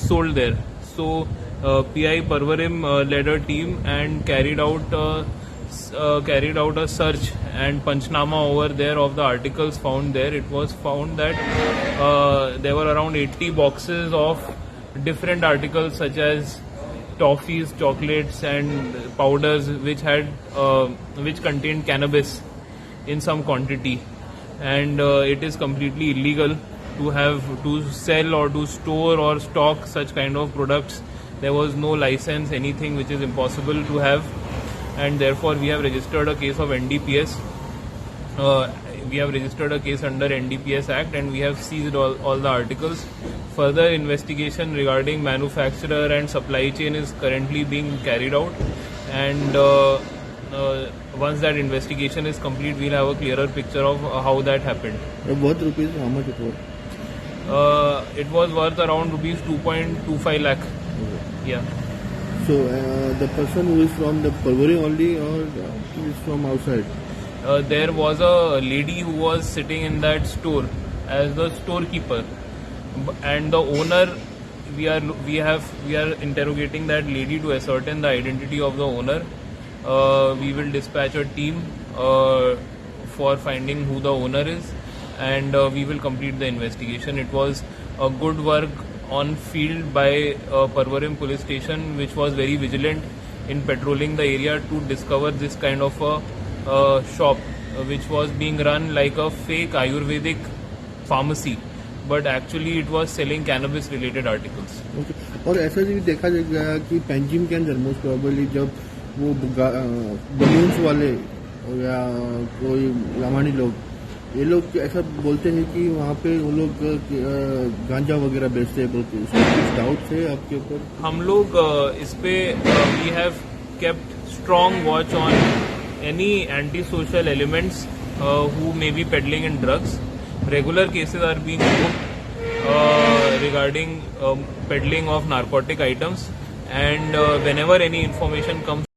sold there. So PI Porvorim led a team and carried out a search and panchnama over there of the articles found there. It was found that there were around 80 boxes of different articles such as toffees, chocolates and powders which contained cannabis in some quantity, and it is completely illegal to sell or to store or stock such kind of products. There was no license, anything, which is impossible to have, and therefore we have registered a case of NDPS. We have registered a case under NDPS Act, and we have seized all the articles. Further investigation regarding manufacturer and supply chain is currently being carried out, and once that investigation is complete, we'll have a clearer picture of how that happened. What rupees? How much it was? It was worth around rupees 2.25 lakh. Okay. Yeah. So the person who is from the Porvorim only, or is from outside? There was a lady who was sitting in that store as the storekeeper, and the owner. We are interrogating that lady to ascertain the identity of the owner. We will dispatch a team for finding who the owner is, and we will complete the investigation. It was a good work on field by Porvorim police station, which was very vigilant in patrolling the area to discover this kind of a shop which was being run like a fake Ayurvedic pharmacy, but actually it was selling cannabis related articles. Okay. और ऐसा भी देखा गया कि पेंजिम के अंदर most probably जब वो बलून्स वाले या कोई लामानी लोग, ये लोग ऐसा बोलते हैं कि वहाँ पे वो लोग गांजा वगैरह बेचते हैं, बोलते हैं। कुछ डाउट है आपके ऊपर? हम लोग इस पे we have kept strong watch on any anti-social elements who may be peddling in drugs. Regular cases are being booked regarding peddling of narcotic items, and whenever any information comes